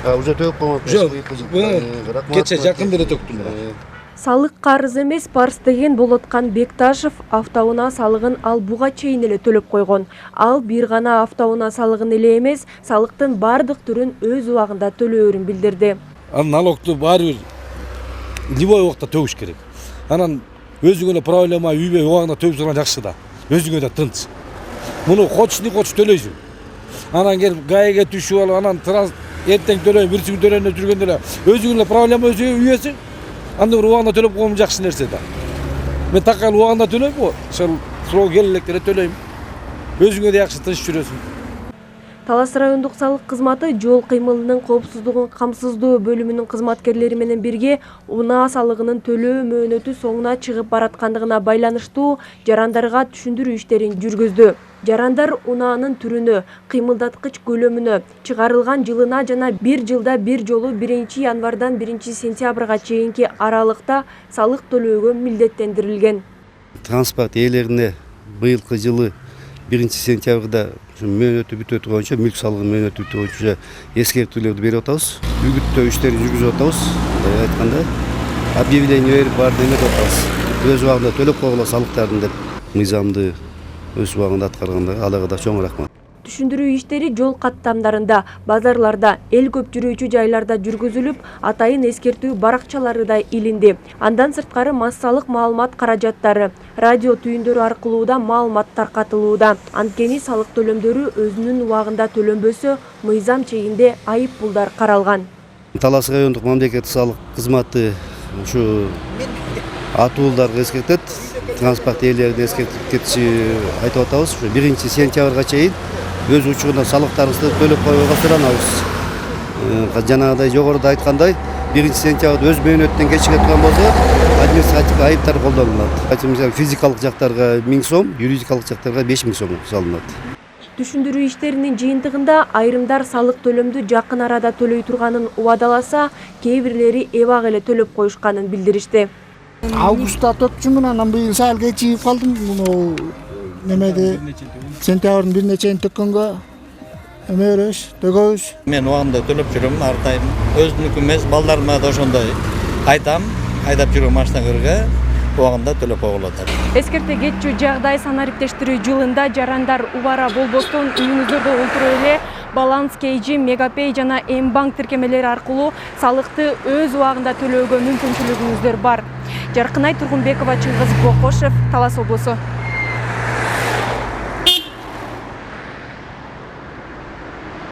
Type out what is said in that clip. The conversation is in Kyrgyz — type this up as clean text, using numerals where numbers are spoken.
Уже төп коңуп кече жакында эле төктүм. Салык карыз эмес, парыз деген Болоткан Бекташев автоунаа салыгын ал буга чейин эле төлөп койгон. Ал бир гана автоунаа салыгын эле эмес, салыктын бардык түрүн өз убагында төлөөрүн билдирди. Налогду баары бир любой убакта төгүш керек. Анан өзүңө эле проблема үйбөй убагында төлөп турган жакшы да. Өзүңө да тынч. Муну хочни төлөйсүң. Анан келип гаиге түшүп алып, анан эртең төлөйм, бирсиң төлөйм деп жүргөндө эле өзүң эле проблема үйөсүң. Анда бир убагында төлөп койгон жакшы нерсе да. Мен такал убагында төлөйм го, ошол срок келелекте төлөйм. Өзүңө да жакшы тынч жүрөсүң. Талас райондук салык кызматы жол кыймылынын коопсуздугун камсыздоо бөлүмүнүн кызматкерлери менен бирге унаа салыгынын төлөө мөөнөтү соңуна чыгып бараткандыгына байланыштуу жарандарга түшүндүрүү иштерин жүргүздү. Жарандар унаанын түрүнө, кыймылдаткыч көлөмүнө, чыгарылган жылына жана бир жылда бир жолу 1 январдан 1 сентябрга чейинки аралыкта салык төлөөгө милдеттендирилген. Транспорт ээлерине быйылкы жылы 1 сентябрда мөөнөтү бүтөтү боюнча, мүлк салыгы мөөнөтү бүтө боюнча эскертүүлөрдү берип атабыз. Үгүттөө иштерин жүргүзүп атабыз. Мындай айтканда, объявление берип баарын эметип атабыз. Өз убагында төлөп койгула салыктарын деп мыйзамды өз убагында аткарганда аларга да чоң рахмат. Түшүндүрүү иштери жол каттамдарында, базарларда, эл көп жүрүүчү жайларда жүргүзүлүп, атайын эскертүү баракчалары да илинди. Андан сырткары массалык маалымат каражаттары, радио түйүндөрү аркылуу да маалымат таркатылууда. Анткени салык төлөмдөрү өзүнүн убагында төлөнбөсө, мыйзам чегинде айып пулдар каралган. Талас райондук мамлекеттик салык кызматы ушу атуулдарга эскертет, транспорт ээлерин эскертип кетиши айтып атабыз. 1 сентябрга чейин өз учурунда салыктарыңызды төлөп коюуга суранабыз. Жанагыдай жогоруда айткандай, 1 сентябрда өз мөөнөтүнөн кечире турган болсо, административдик айыптар колдонулат. Физикалык жактарга 1000 сом, юридикалык жактарга 5000 сом салынат. Түшүндүрүү иштеринин жыйынтыгында айрымдар салык төлөмдү жакын арада төлөй турганын убадаласа, кээ бирлери эбак эле төлөп коюшканын билдиришти. Августта төкчүмүн, анан быйыл саал кечигип калдым. Муну немеде сентябрдын 1-чейин төккөнгө эмеребиз, төгөбүз. Мен убагында төлөп жүрөм, ар дайым. Өзүмдүкү эмес, балдарыма да ошондой айтам, айдап жүргөн машиналарга убагында төлөп койгула деп. Эскерте кетчү жагдай санариптештирүү жылында жарандар убара болбостон үйүңүздөрдө отуруп эле Баланс KG, Мегапей жана М-банк тиркемелери аркылуу салыкты өз убагында төлөөгө мүмкүнчүлүгүңүздөр бар. Жаркынай Тургунбекова, Чыңгыз Бокошев, Талас облусу.